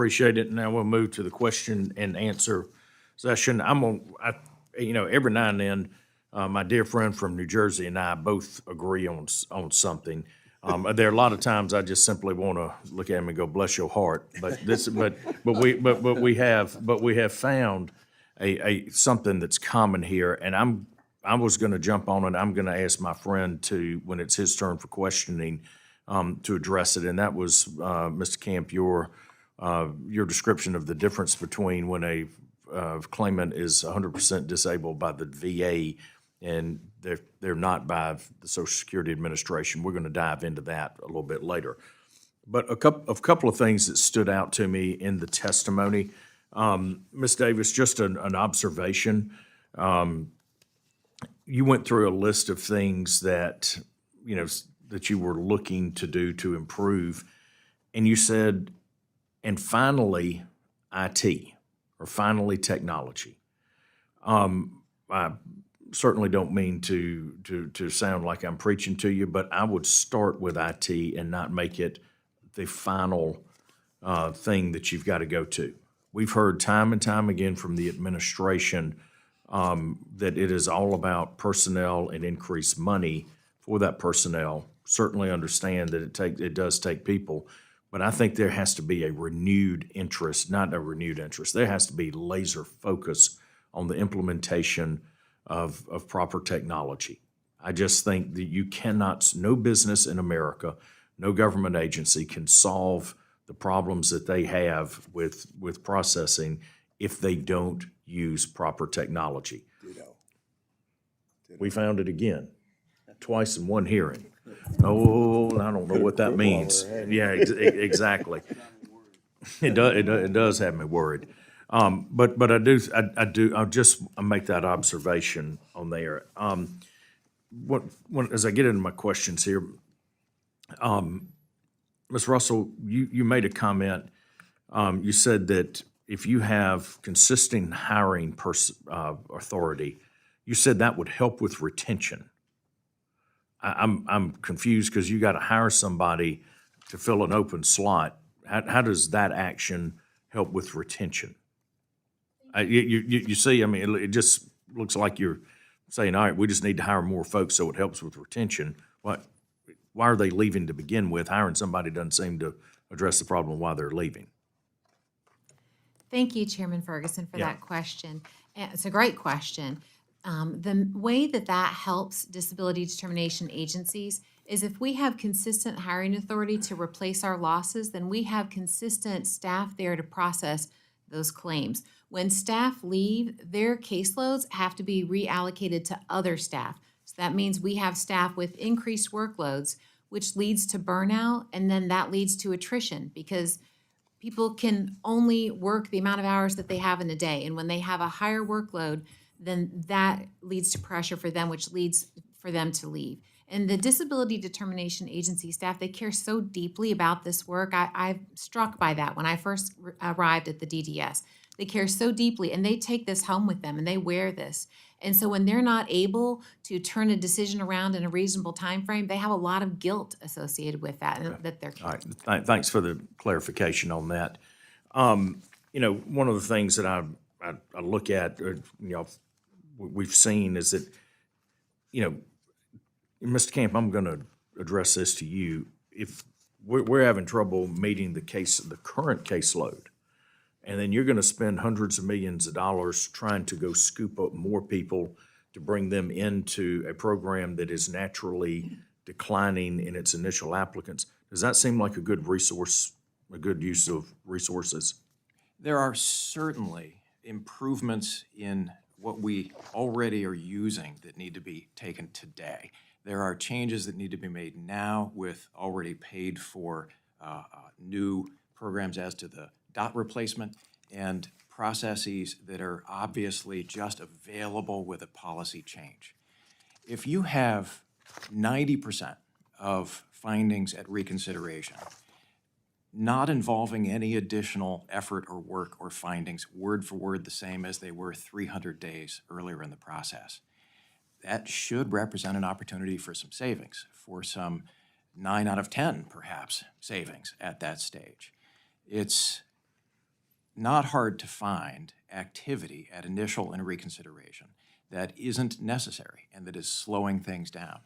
Appreciate it. Now we'll move to the question and answer session. Every now and then, my dear friend from New Jersey and I both agree on something. There are a lot of times I just simply want to look at him and go, "Bless your heart." But we have found a something that's common here, and I was going to jump on it. I'm going to ask my friend to, when it's his turn for questioning, to address it, and that was Mr. Camp, your description of the difference between when a claimant is 100% disabled by the VA and they're not by the Social Security Administration. We're going to dive into that a little bit later. But a couple of things that stood out to me in the testimony. Ms. Davis, just an observation. You went through a list of things that you were looking to do to improve, and you said, and finally, IT, or finally technology. I certainly don't mean to sound like I'm preaching to you, but I would start with IT and not make it the final thing that you've got to go to. We've heard time and time again from the administration that it is all about personnel and increased money for that personnel. Certainly understand that it does take people, but I think there has to be a renewed interest, not a renewed interest. There has to be laser focus on the implementation of proper technology. I just think that you cannot, no business in America, no government agency can solve the problems that they have with processing if they don't use proper technology. Ditto. We found it again, twice in one hearing. Oh, I don't know what that means. Yeah, exactly. It does have me worried. But I'll just make that observation on there. As I get into my questions here, Ms. Russell, you made a comment. You said that if you have consistent hiring authority, you said that would help with retention. I'm confused because you got to hire somebody to fill an open slot. How does that action help with retention? You see, I mean, it just looks like you're saying, all right, we just need to hire more folks so it helps with retention. Why are they leaving to begin with? Hiring somebody doesn't seem to address the problem why they're leaving. Thank you, Chairman Ferguson, for that question. And it's a great question. The way that helps disability determination agencies is if we have consistent hiring authority to replace our losses, then we have consistent staff there to process those claims. When staff leave, their caseloads have to be reallocated to other staff. So that means we have staff with increased workloads, which leads to burnout, and then that leads to attrition because people can only work the amount of hours that they have in a day. And when they have a higher workload, then that leads to pressure for them, which leads for them to leave. And the Disability Determination Agency staff, they care so deeply about this work. I'm struck by that when I first arrived at the DDS. They care so deeply, and they take this home with them, and they wear this. And so when they're not able to turn a decision around in a reasonable time frame, they have a lot of guilt associated with that, and that they're carrying. All right. Thanks for the clarification on that. One of the things that I look at, we've seen is that, Mr. Camp, I'm going to address this to you. If we're having trouble meeting the current caseload, and then you're going to spend hundreds of millions of dollars trying to go scoop up more people to bring them into a program that is naturally declining in its initial applicants. Does that seem like a good resource, a good use of resources? There are certainly improvements in what we already are using that need to be taken today. There are changes that need to be made now with already paid for new programs as to the dot replacement and processes that are obviously just available with a policy change. If you have 90% of findings at reconsideration not involving any additional effort or work or findings, word for word the same as they were 300 days earlier in the process, that should represent an opportunity for some savings, for some 9 out of 10, perhaps, savings at that stage. It's not hard to find activity at initial and reconsideration that isn't necessary and that is slowing things down.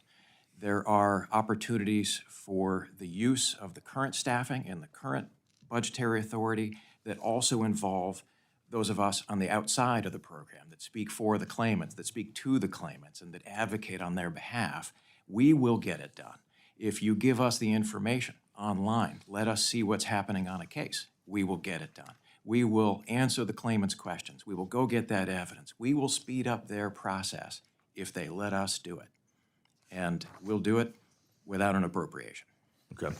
There are opportunities for the use of the current staffing and the current budgetary authority that also involve those of us on the outside of the program that speak for the claimants, that speak to the claimants, and that advocate on their behalf. We will get it done. If you give us the information online, let us see what's happening on a case, we will get it done. We will answer the claimant's questions. We will go get that evidence. We will speed up their process if they let us do it. And we'll do it without an appropriation. Okay.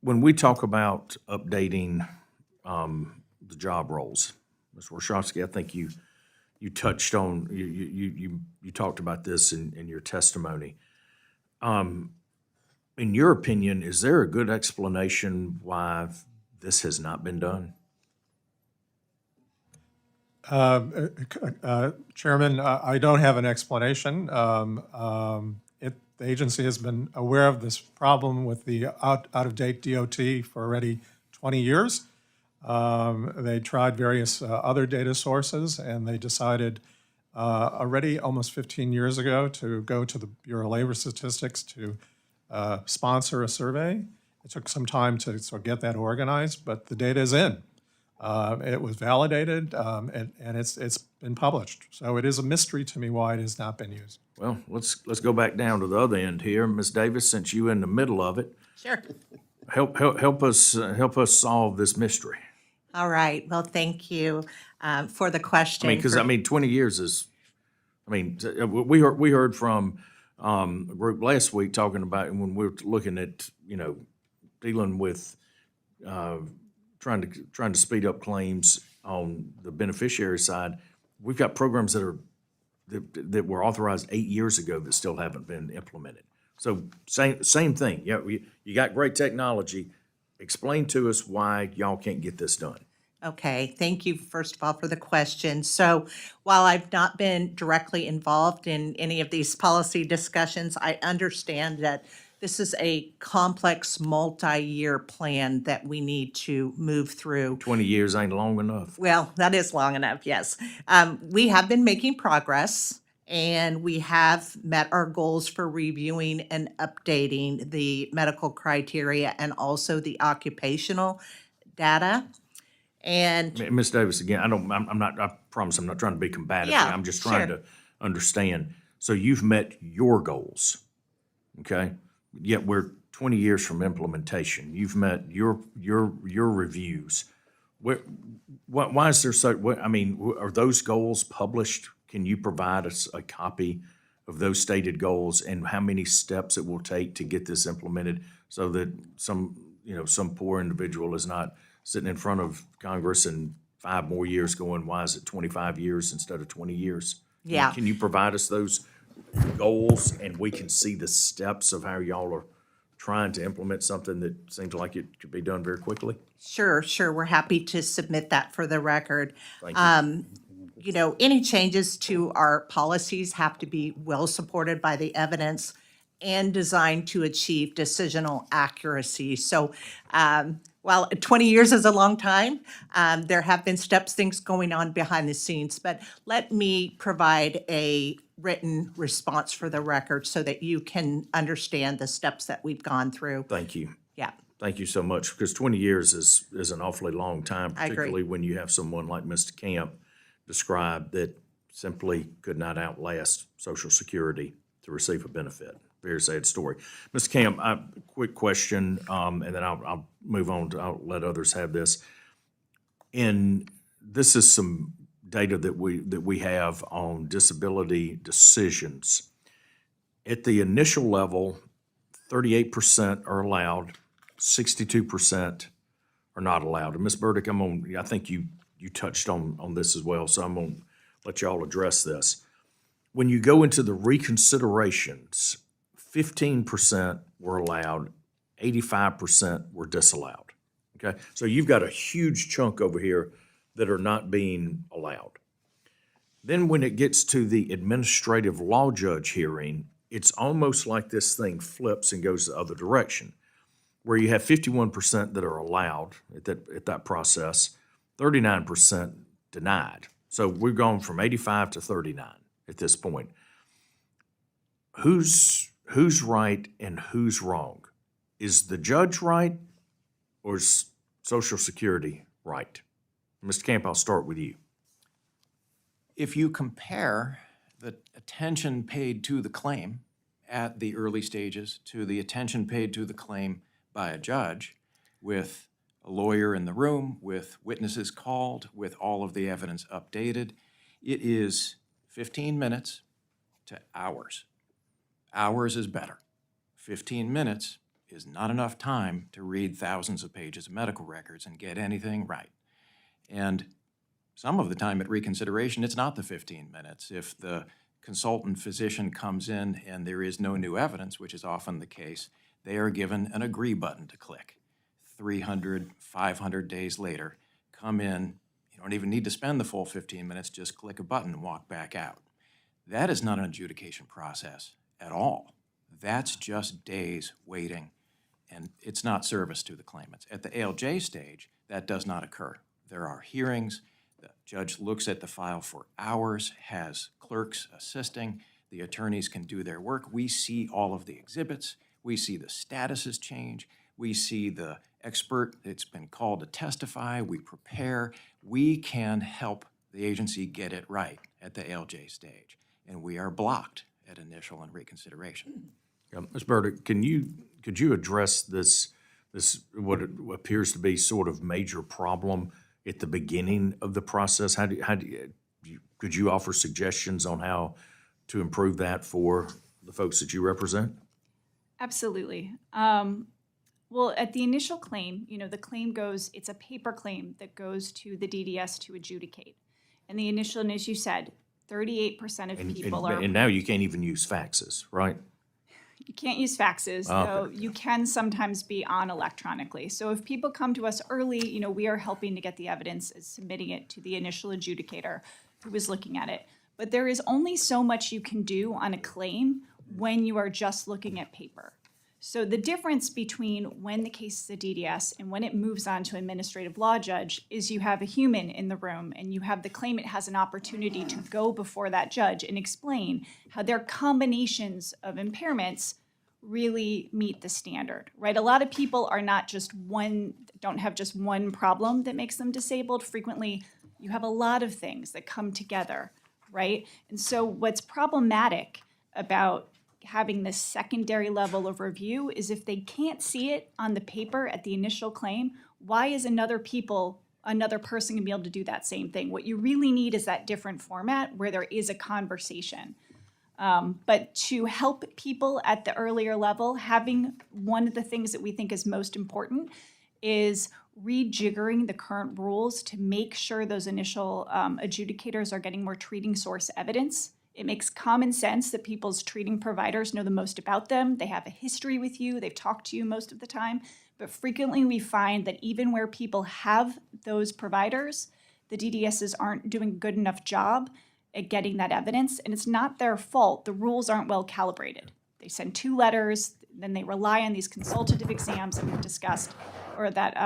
When we talk about updating the job roles, Ms. Warshawski, I think you touched on, you talked about this in your testimony. In your opinion, is there a good explanation why this has not been done? Chairman, I don't have an explanation. The agency has been aware of this problem with the out-of-date DOT for already 20 years. They tried various other data sources, and they decided already almost 15 years ago to go to the Bureau of Labor Statistics to sponsor a survey. It took some time to sort of get that organized, but the data is in. It was validated, and it's been published. So it is a mystery to me why it has not been used. Well, let's go back down to the other end here. Ms. Davis, since you're in the middle of it, Sure. help us solve this mystery. All right. Well, thank you for the question. Because 20 years is, we heard from a group last week talking about when we were looking at, dealing with trying to speed up claims on the beneficiary side. We've got programs that were authorized 8 years ago that still haven't been implemented. So same thing. Yeah, you got great technology. Explain to us why y'all can't get this done. Okay, thank you, first of all, for the question. So while I've not been directly involved in any of these policy discussions, I understand that this is a complex, multi-year plan that we need to move through. 20 years ain't long enough. Well, that is long enough, yes. We have been making progress, and we have met our goals for reviewing and updating the medical criteria and also the occupational data. And Ms. Davis, again, I promise I'm not trying to be combative. Yeah, I'm just trying sure. to understand. So you've met your goals, okay? Yet we're 20 years from implementation. You've met your reviews. Why is there are those goals published? Can you provide us a copy of those stated goals and how many steps it will take to get this implemented so that some poor individual is not sitting in front of Congress in 5 more years going, why is it 25 years instead of 20 years? Yeah. Can you provide us those goals and we can see the steps of how y'all are trying to implement something that seems like it could be done very quickly? sure, we're happy to submit that for the record. Thank you. Any changes to our policies have to be well supported by the evidence and designed to achieve decisional accuracy. So while 20 years is a long time, there have been things going on behind the scenes. But let me provide a written response for the record so that you can understand the steps that we've gone through. Thank you. Yeah. Thank you so much, because 20 years is an awfully long time, I agree. particularly when you have someone like Mr. Camp described that simply could not outlast Social Security to receive a benefit. Very sad story. Mr. Camp, quick question, and then I'll move on. I'll let others have this. And this is some data that we have on disability decisions. At the initial level, 38% are allowed, 62% are not allowed. And Ms. Burdick, I think you touched on this as well, so I'm gonna let y'all address this. When you go into the reconsiderations, 15% were allowed, 85% were disallowed. Okay, so you've got a huge chunk over here that are not being allowed. Then when it gets to the administrative law judge hearing, it's almost like this thing flips and goes the other direction. where you have 51% that are allowed at that process, 39% denied. So we've gone from 85 to 39 at this point. Who's right and who's wrong? Is the judge right or is Social Security right? Mr. Camp, I'll start with you. If you compare the attention paid to the claim at the early stages to the attention paid to the claim by a judge, with a lawyer in the room, with witnesses called, with all of the evidence updated, it is 15 minutes to hours. Hours is better. 15 minutes is not enough time to read thousands of pages of medical records and get anything right. And some of the time at reconsideration, it's not the 15 minutes. If the consultant physician comes in and there is no new evidence, which is often the case, they are given an agree button to click. 300, 500 days later, come in, you don't even need to spend the full 15 minutes, just click a button and walk back out. That is not an adjudication process at all. That's just days waiting, and it's not service to the claimants. At the ALJ stage, that does not occur. There are hearings, the judge looks at the file for hours, has clerks assisting, the attorneys can do their work. We see all of the exhibits, we see the statuses change, we see the expert that's been called to testify, we prepare. We can help the agency get it right at the ALJ stage, and we are blocked at initial and reconsideration. Ms. Burdick, could you address this what appears to be sort of major problem at the beginning of the process? Could you offer suggestions on how to improve that for the folks that you represent? Absolutely. Well, at the initial claim, the claim goes, it's a paper claim that goes to the DDS to adjudicate. And the initial, and as you said, 38% of people are. And now you can't even use faxes, right? You can't use faxes, though Okay. you can sometimes be on electronically. So if people come to us early, we are helping to get the evidence, submitting it to the initial adjudicator who is looking at it. But there is only so much you can do on a claim when you are just looking at paper. So the difference between when the case is a DDS and when it moves on to administrative law judge is you have a human in the room and you have the claimant has an opportunity to go before that judge and explain how their combinations of impairments really meet the standard, right? A lot of people are not just don't have just one problem that makes them disabled. Frequently, you have a lot of things that come together, right? And so what's problematic about having this secondary level of review is if they can't see it on the paper at the initial claim, why is another person going to be able to do that same thing? What you really need is that different format where there is a conversation. But to help people at the earlier level, having one of the things that we think is most important is rejiggering the current rules to make sure those initial adjudicators are getting more treating source evidence. It makes common sense that people's treating providers know the most about them. They have a history with you. They've talked to you most of the time. But frequently we find that even where people have those providers, the DDSs aren't doing a good enough job at getting that evidence. And it's not their fault. The rules aren't well calibrated. They send 2 letters, then they rely on these consultative exams that we've discussed, or that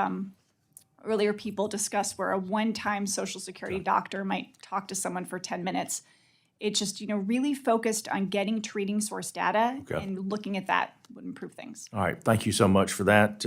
earlier people discussed where a one-time Social Security doctor might talk to someone for 10 minutes. It's just, really focused on getting treating source data and looking at that would improve things. All right. Thank you so much for that.